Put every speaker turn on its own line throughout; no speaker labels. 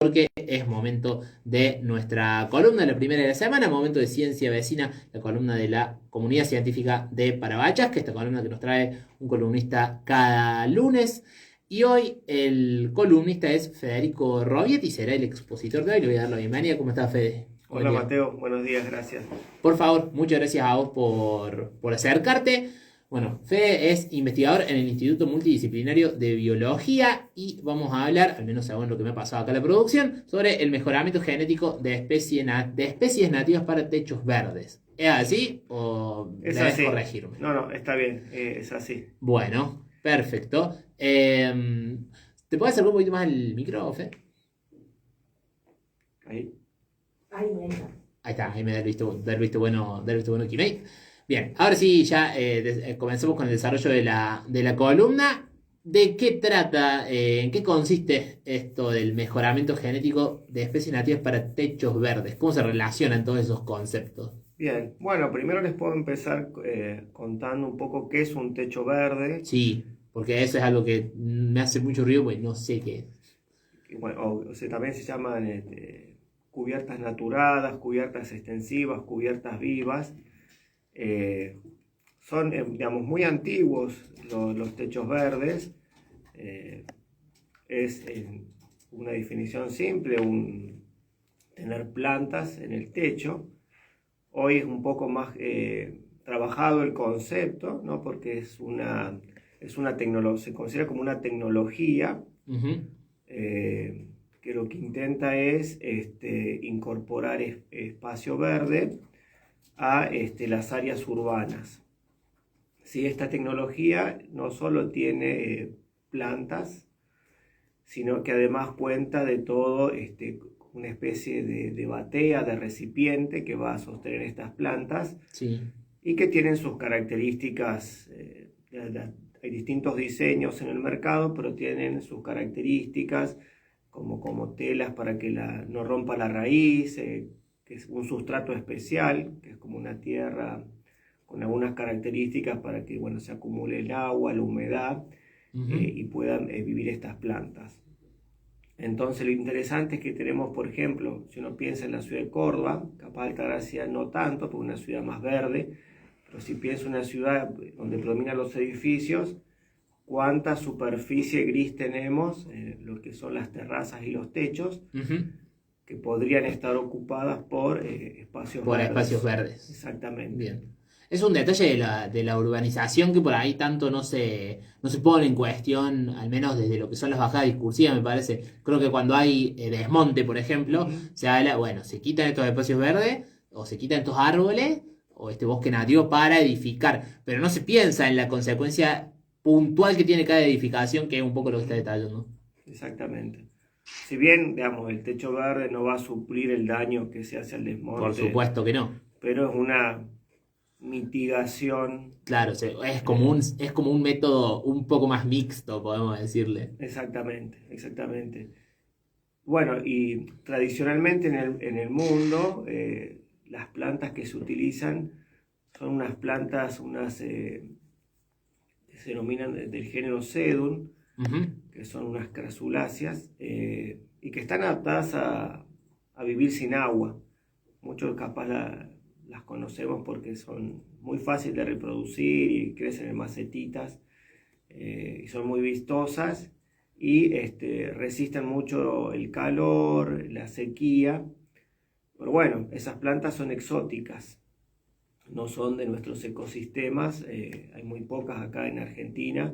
porque es momento de nuestra columna, la primera de la semana, momento de Ciencia Vecina, la columna de la Comunidad Científica de Parabachas, que es esta columna que nos trae un columnista cada lunes. Y hoy el columnista es Federico Robietti, será el expositor de hoy. Le voy a dar la bienvenida. ¿Cómo está, Fede?
Hola Mateo, buenos días, gracias.
Por favor, muchas gracias a vos por acercarte. Bueno, Fede es investigador en el Instituto Multidisciplinario de Biología y vamos a hablar, al menos según lo que me ha pasado acá en la producción, sobre el mejoramiento genético de especies nativas para techos verdes. ¿Es así o
Es
debes
así.
corregirme?
No, está bien, es así.
Bueno, perfecto. ¿Te puedes acercar un poquito más el micro, Fede?
Ahí.
Ahí está, ahí me da el visto bueno, Kinect. Bien, ahora sí, ya comencemos con el desarrollo de la columna. ¿De qué trata, en qué consiste esto del mejoramiento genético de especies nativas para techos verdes? ¿Cómo se relacionan todos esos conceptos?
Bien, bueno, primero les puedo empezar contando un poco qué es un techo verde.
Sí, porque eso es algo que me hace mucho ruido, pues no sé qué es.
Bueno, o sea, también se llaman cubiertas naturadas, cubiertas extensivas, cubiertas vivas. Son, digamos, muy antiguos los techos verdes. Es una definición simple, tener plantas en el techo. Hoy es un poco más trabajado el concepto, ¿no? Porque se considera como una tecnología
Ujú.
que lo que intenta es incorporar espacio verde a las áreas urbanas. ¿Sí? Esta tecnología no solo tiene plantas, sino que además cuenta de todo una especie de batea, de recipiente que va a sostener estas plantas
Sí.
y que tienen sus características. Hay distintos diseños en el mercado, pero tienen sus características como telas para que no rompa la raíz, que es un sustrato especial, que es como una tierra con algunas características para que se acumule el agua, la humedad y puedan vivir estas plantas. Entonces lo interesante es que tenemos, por ejemplo, si uno piensa en la ciudad de Córdoba, capaz de Altagracia no tanto, porque es una ciudad más verde, pero si piensa en una ciudad donde predominan los edificios, cuánta superficie gris tenemos, lo que son las terrazas y los techos, que podrían estar ocupadas por espacios
Por
verdes.
espacios verdes.
Exactamente.
Bien. Es un detalle de la urbanización que por ahí tanto no se pone en cuestión, al menos desde lo que son las bajadas discursivas, me parece. Creo que cuando hay desmonte, por ejemplo, se habla, bueno, se quitan estos espacios verdes, o se quitan estos árboles, o este bosque nativo para edificar, pero no se piensa en la consecuencia puntual que tiene cada edificación, que es un poco lo que está detallando.
Exactamente. Si bien, digamos, el techo verde no va a suplir el daño que se hace al desmonte,
Por supuesto que no.
pero es una mitigación.
Claro, es como un método un poco más mixto, podemos decirle.
Exactamente. Bueno, y tradicionalmente en el mundo, las plantas que se utilizan son unas plantas, que se denominan del género Sedum, que son unas crasuláceas, y que están adaptadas a vivir sin agua. Muchos capaz las conocemos porque son muy fáciles de reproducir y crecen en macetitas, y son muy vistosas y resisten mucho el calor, la sequía. Pero bueno, esas plantas son exóticas, no son de nuestros ecosistemas, hay muy pocas acá en Argentina,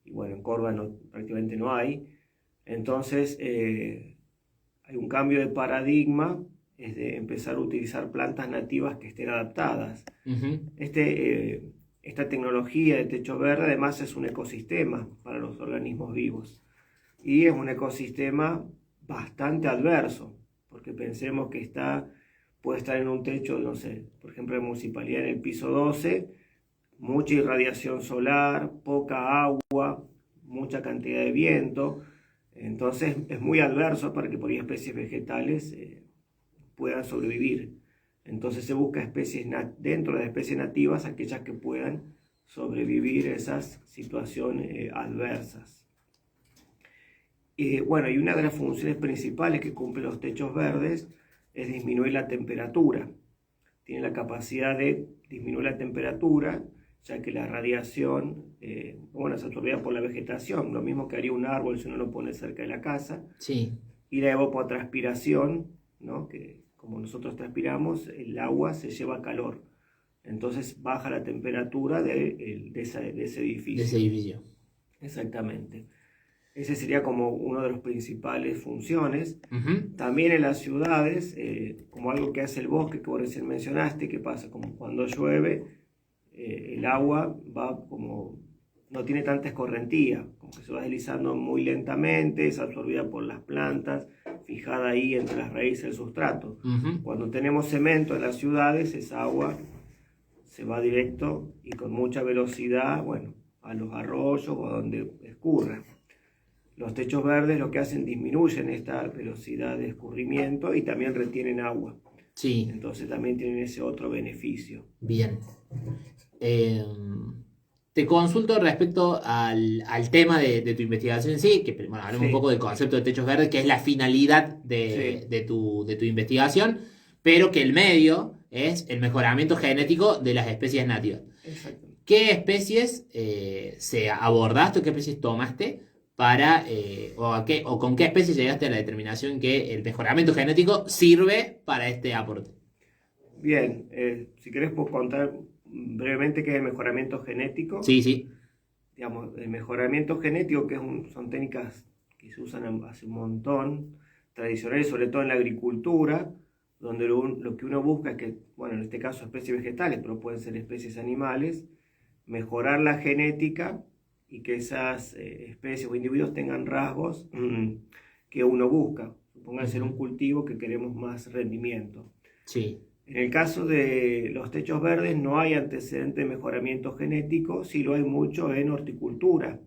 y bueno, en Córdoba prácticamente no hay. Entonces hay un cambio de paradigma, es de empezar a utilizar plantas nativas que estén adaptadas. Esta tecnología de techo verde además es un ecosistema para los organismos vivos, y es un ecosistema bastante adverso, porque pensemos que puede estar en un techo, no sé, por ejemplo en municipalidad en el piso 12, mucha irradiación solar, poca agua, mucha cantidad de viento. Entonces es muy adverso para que por ahí especies vegetales puedan sobrevivir. Entonces se busca especies dentro de las especies nativas, aquellas que puedan sobrevivir esas situaciones adversas. Bueno, y una de las funciones principales que cumplen los techos verdes es disminuir la temperatura. Tienen la capacidad de disminuir la temperatura, ya que la radiación, es absorbida por la vegetación, lo mismo que haría un árbol si uno lo pone cerca de la casa.
Sí.
Y la evapotranspiración, ¿no? Que como nosotros transpiramos, el agua se lleva calor. Entonces baja la temperatura de ese edificio.
De ese edificio.
Exactamente. Ese sería como uno de los principales funciones.
Uh-huh.
También en las ciudades, como algo que hace el bosque, que vos recién mencionaste, que pasa como cuando llueve, el agua va como, no tiene tanta escorrentía, como que se va deslizando muy lentamente, es absorbida por las plantas, fijada ahí entre las raíces del sustrato.
Uh-huh.
Cuando tenemos cemento en las ciudades, esa agua se va directo y con mucha velocidad, a los arroyos o a donde escurra. Los techos verdes lo que hacen disminuyen esta velocidad de escurrimiento y también retienen agua.
Sí.
Entonces también tienen ese otro beneficio.
Bien. Te consulto respecto al tema de tu investigación en sí, que hablemos un poco del concepto de techos verdes, que es la finalidad de tu investigación, pero que el medio es el mejoramiento genético de las especies nativas.
Exacto.
¿Qué especies se abordaste o qué especies tomaste para, o con qué especies llegaste a la determinación que el mejoramiento genético sirve para este aporte?
Bien, si querés puedo contar brevemente qué es el mejoramiento genético.
Sí, sí.
Digamos, el mejoramiento genético, son técnicas que se usan hace un montón, tradicionales, sobre todo en la agricultura, donde lo que uno busca es que, en este caso especies vegetales, pero pueden ser especies animales, mejorar la genética y que esas especies o individuos tengan rasgos que uno busca. Supongan ser un cultivo que queremos más rendimiento.
Sí.
En el caso de los techos verdes no hay antecedente de mejoramiento genético, sí lo hay mucho en horticultura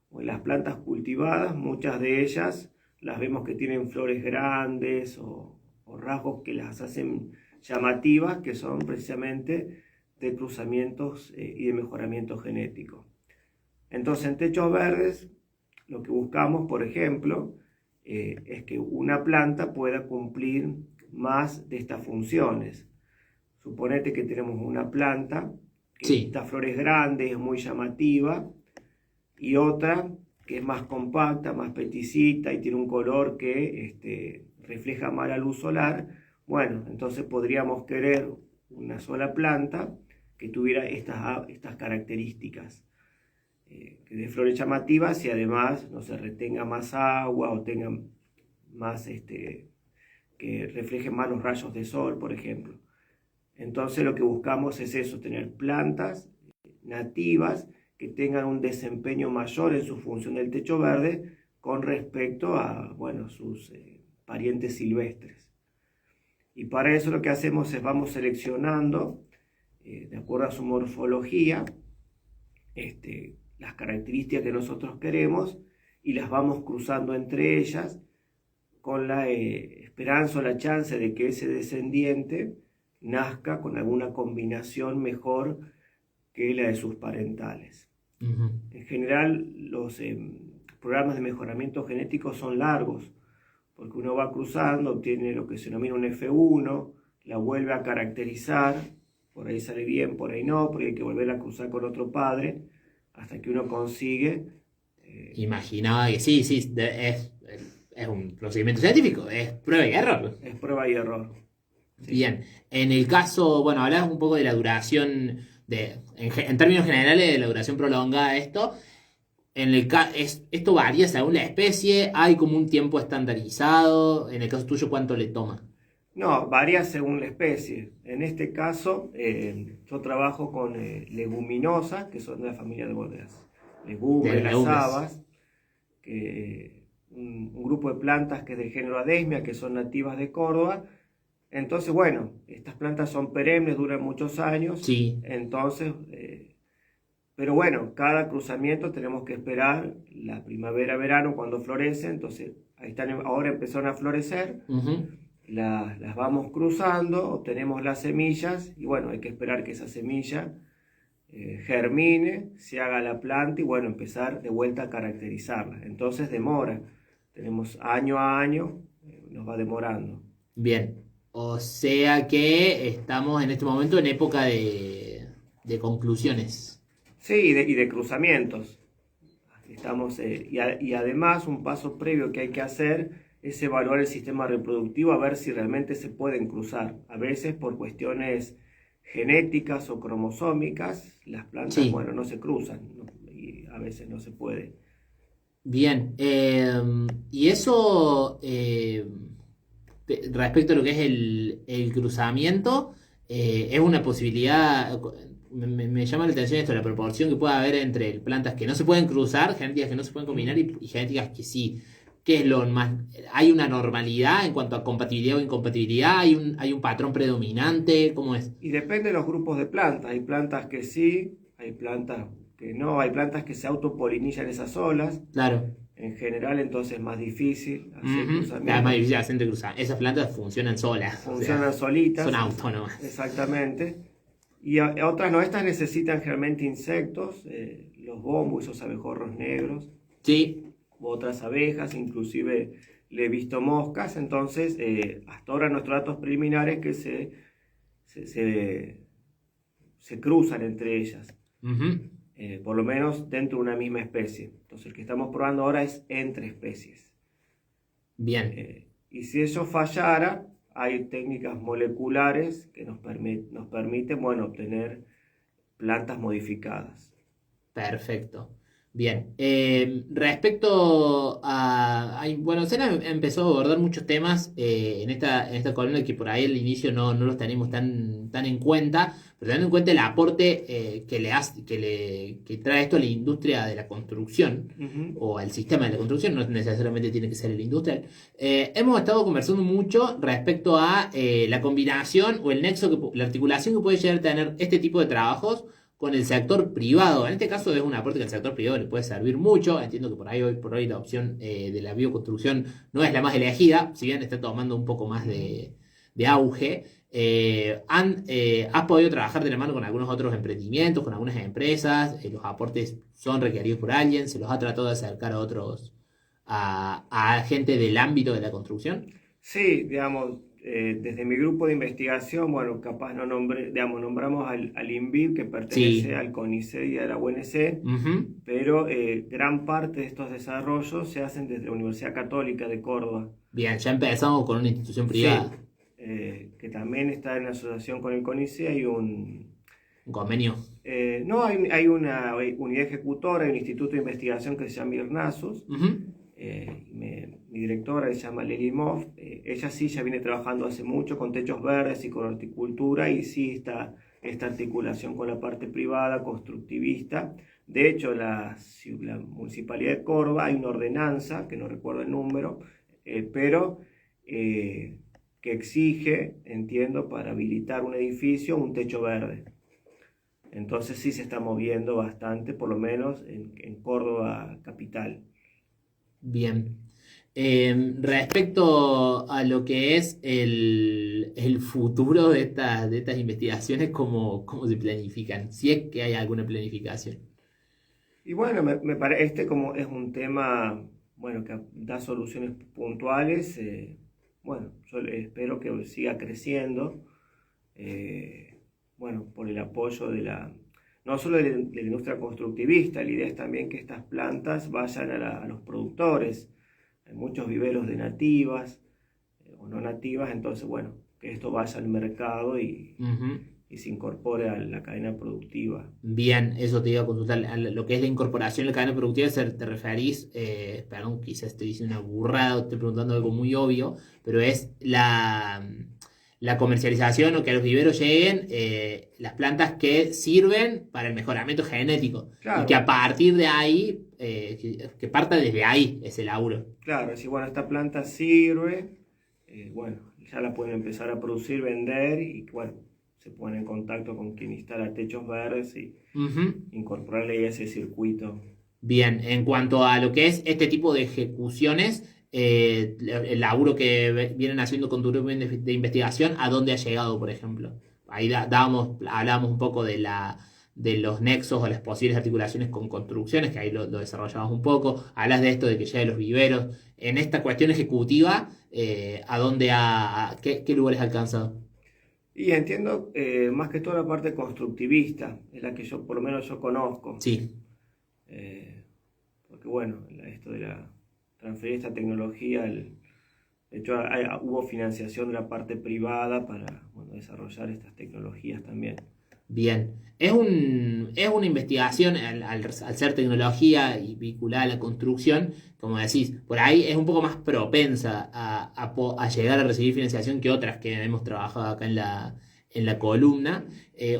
o en las plantas cultivadas. Muchas de ellas las vemos que tienen flores grandes o rasgos que las hacen llamativas, que son precisamente de cruzamientos y de mejoramiento genético. Entonces, en techos verdes, lo que buscamos, por ejemplo, es que una planta pueda cumplir más de estas funciones. Suponete que tenemos una planta que da flores grandes, es muy llamativa, y otra que es más compacta, más peticita y tiene un color que refleja más la luz solar. Entonces podríamos querer una sola planta que tuviera estas características, que dé flores llamativas y además retenga más agua o tenga más, que refleje más los rayos de sol, por ejemplo. Entonces lo que buscamos es eso, tener plantas nativas que tengan un desempeño mayor en su función del techo verde con respecto a sus parientes silvestres. Y para eso lo que hacemos es vamos seleccionando, de acuerdo a su morfología, las características que nosotros queremos y las vamos cruzando entre ellas con la esperanza o la chance de que ese descendiente nazca con alguna combinación mejor que la de sus parentales. Uh-huh. En general, los programas de mejoramiento genético son largos, porque uno va cruzando, obtiene lo que se denomina un F1, la vuelve a caracterizar, por ahí sale bien, por ahí no, porque hay que volver a cruzar con otro padre, hasta que uno consigue...
Imaginaba que sí, es un procedimiento científico, es prueba y error.
Es prueba y error.
Sí. Bien, en el caso, hablabas un poco de la duración, en términos generales, de la duración prolongada de esto. Esto varía según la especie, hay como un tiempo estandarizado. En el caso tuyo, ¿cuánto le toma?
No, varía según la especie. En este caso, yo trabajo con leguminosas, que son de la familia de las legumbres, las habas, un grupo de plantas que es del género Adesmia, que son nativas de Córdoba. Entonces, estas plantas son perennes, duran muchos años.
Sí.
Entonces, pero cada cruzamiento tenemos que esperar la primavera, verano, cuando florece. Entonces, ahora empezaron a florecer. Uh-huh. Las vamos cruzando, obtenemos las semillas y hay que esperar que esa semilla germine, se haga la planta y empezar de vuelta a caracterizarla. Entonces demora. tenemos año a año, nos va demorando.
Bien, o sea que estamos en este momento en época de conclusiones.
Sí, y de cruzamientos. Estamos, y además un paso previo que hay que hacer es evaluar el sistema reproductivo a ver si realmente se pueden cruzar. A veces por cuestiones genéticas o cromosómicas, las plantas,
Sí,
bueno, no se cruzan, ¿no? Y a veces no se puede.
bien. Y eso, respecto a lo que es el cruzamiento, es una posibilidad. Me llama la atención esto, la proporción que puede haber entre plantas que no se pueden cruzar, genéticas que no se pueden combinar y genéticas que sí. ¿Qué es lo más? ¿Hay una normalidad en cuanto a compatibilidad o incompatibilidad? ¿Hay un patrón predominante? ¿Cómo es?
Y depende de los grupos de plantas. Hay plantas que sí, hay plantas que no, hay plantas que se autopolinizan esas solas.
Claro.
En general, entonces es más difícil hacer
Es más
cruzamientos.
difícil hacer entre cruzar. Esas plantas funcionan solas, o
Funcionan
sea,
solitas.
son autónomas.
Exactamente. Y otras no, estas necesitan generalmente insectos, los bombos, esos abejorros negros,
Sí.
u otras abejas, inclusive le he visto moscas. Entonces, hasta ahora nuestros datos preliminares que se cruzan entre ellas.
Ujú.
Por lo menos dentro de una misma especie. Entonces el que estamos probando ahora es entre especies.
Bien.
Y si eso fallara, hay técnicas moleculares que nos permiten, bueno, obtener plantas modificadas.
Perfecto. Bien. Respecto a. Bueno, Sena empezó a abordar muchos temas en esta columna que por ahí al inicio no los tenemos tan en cuenta, pero teniendo en cuenta el aporte que trae esto a la industria de la construcción
Uh-huh.
o al sistema de la construcción, no necesariamente tiene que ser el industrial. Hemos estado conversando mucho respecto a la combinación o el nexo, la articulación que puede llegar a tener este tipo de trabajos con el sector privado. En este caso es un aporte que al sector privado le puede servir mucho. Entiendo que hoy por hoy la opción de la bioconstrucción no es la más elegida, si bien está tomando un poco más de auge. Has podido trabajar de la mano con algunos otros emprendimientos, con algunas empresas, los aportes son requeridos por alguien, se los ha tratado de acercar a otros, a gente del ámbito de la construcción.
Sí, digamos, desde mi grupo de investigación, bueno, capaz no nombramos al INVIP que pertenece
Sí.
al CONICET y a la UNC,
Ujú.
pero gran parte de estos desarrollos se hacen desde la Universidad Católica de Córdoba.
Bien, ya empezamos con una institución
Sí,
privada,
que también está en asociación con el CONICET. Hay
un convenio.
no, hay una unidad ejecutora, hay un instituto de investigación que se llama IRNASUS.
Ujú.
Mi directora se llama Lili Moff. Ella sí ya viene trabajando hace mucho con techos verdes y con horticultura, y sí está esta articulación con la parte privada, constructivista. De hecho, la Municipalidad de Córdoba, hay una ordenanza, que no recuerdo el número, pero que exige, entiendo, para habilitar un edificio, un techo verde. Entonces sí se está moviendo bastante, por lo menos en Córdoba capital.
Bien. Respecto a lo que es el futuro de estas investigaciones, cómo se planifican? Si es que hay alguna planificación.
Y bueno, me parece como es un tema, bueno, que da soluciones puntuales. Bueno, yo espero que siga creciendo, bueno, por el apoyo no solo de la industria constructivista. La idea es también que estas plantas vayan a los productores. Hay muchos viveros de nativas o no nativas, entonces, bueno, que esto vaya al mercado
Ujú.
y se incorpore a la cadena productiva.
Bien, eso te iba a consultar. A lo que es la incorporación a la cadena productiva, ¿te referís? Perdón, quizás estoy diciendo una burrada, estoy preguntando algo muy obvio, pero es la comercialización o que a los viveros lleguen las plantas que sirven para el mejoramiento genético y que
Claro.
a partir de ahí, que parta desde ahí ese laburo.
Claro, si bueno, esta planta sirve, bueno, ya la pueden empezar a producir, vender, y bueno, se ponen en contacto con quien instala techos verdes y
Ujú.
incorporarle a ese circuito.
Bien, en cuanto a lo que es este tipo de ejecuciones, el laburo que vienen haciendo con tu grupo de investigación, ¿a dónde ha llegado, por ejemplo? Ahí hablábamos un poco de los nexos o las posibles articulaciones con construcciones, que ahí lo desarrollamos un poco. Hablas de esto de que ya de los viveros. en esta cuestión ejecutiva, ¿a dónde qué lugares ha alcanzado?
Y entiendo más que todo la parte constructivista, es la que yo, por lo menos yo conozco.
Sí,
Porque bueno, esto de transferir esta tecnología, de hecho hubo financiación de la parte privada para desarrollar estas tecnologías también.
bien. Es una investigación, al ser tecnología y vinculada a la construcción, como decís, por ahí es un poco más propensa a llegar a recibir financiación que otras que hemos trabajado acá en la columna.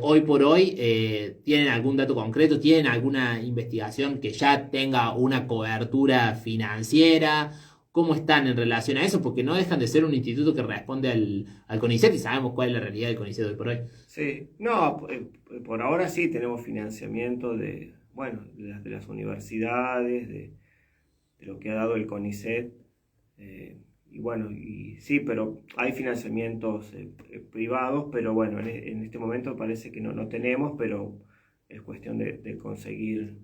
Hoy por hoy, ¿tienen algún dato concreto? ¿Tienen alguna investigación que ya tenga una cobertura financiera? ¿Cómo están en relación a eso? Porque no dejan de ser un instituto que responde al CONICET y sabemos cuál es la realidad del CONICET hoy por hoy.
Sí, no, por ahora sí tenemos financiamiento de las universidades, de lo que ha dado el CONICET. Y sí, pero hay financiamientos privados, pero bueno, en este momento parece que no tenemos, pero es cuestión de conseguir.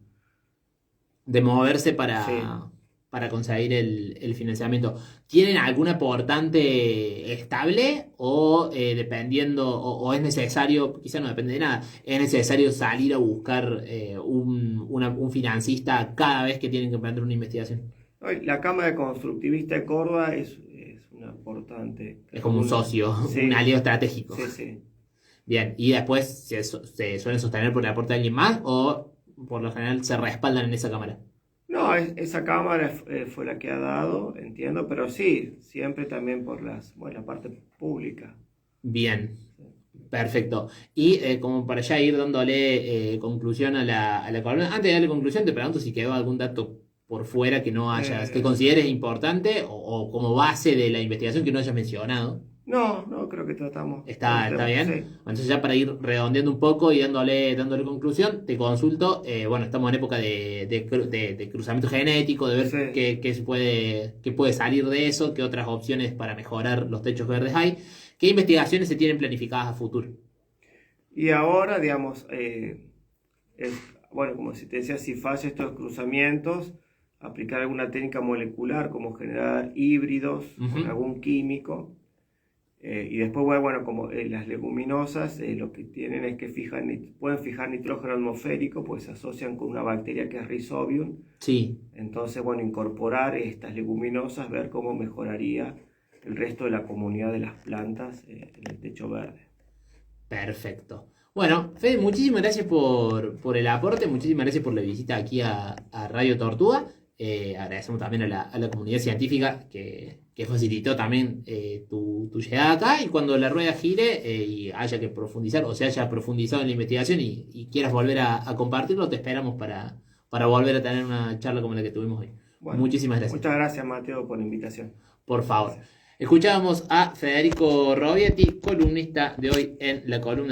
De moverse
Sí.
para conseguir el financiamiento. ¿Tienen algún aportante estable o dependiendo, o es necesario, quizá no depende de nada, es necesario salir a buscar un financista cada vez que tienen que emprender una investigación?
La Cámara de Constructivista de Córdoba es un aportante.
Es como un socio,
Sí,
un aliado estratégico.
sí, sí.
Bien, y después se suelen sostener por el aporte de alguien más o por lo general se respaldan en esa cámara.
No, esa cámara fue la que ha dado, entiendo, pero sí, siempre también por la parte pública.
Bien, perfecto. Y como para ya ir dándole conclusión a la columna, antes de darle conclusión, te pregunto si quedó algún dato por fuera que no hayas, que
Eh,
consideres importante o como base de la investigación que no hayas mencionado.
no, creo que tratamos el
Está
tema,
bien.
sí.
Entonces ya para ir redondeando un poco y dándole conclusión, te consulto, bueno, estamos en época de cruzamiento genético, de ver
Sí.
qué puede salir de eso, qué otras opciones para mejorar los techos verdes hay, qué investigaciones se tienen planificadas a futuro.
Y ahora, digamos, como si te decía, si falla estos cruzamientos, aplicar alguna técnica molecular como generar híbridos con
Ujú.
algún químico. Y después, como las leguminosas lo que tienen es que pueden fijar nitrógeno atmosférico, pues se asocian con una bacteria que es Rhizobium.
Sí,
Entonces, incorporar estas leguminosas, ver cómo mejoraría el resto de la comunidad de las plantas en el techo verde.
perfecto. Bueno, Fede, muchísimas gracias por el aporte, muchísimas gracias por la visita aquí a Radio Tortuga. Agradecemos también a la comunidad científica que facilitó también tu llegada acá y cuando la rueda gire y haya que profundizar o se haya profundizado en la investigación y quieras volver a compartirlo, te esperamos para volver a tener una charla como la que tuvimos hoy.
Bueno,
Muchísimas gracias.
muchas gracias, Mateo, por la invitación.
Por favor.
Gracias.
Escuchábamos a Federico Robietti, columnista de hoy en la columna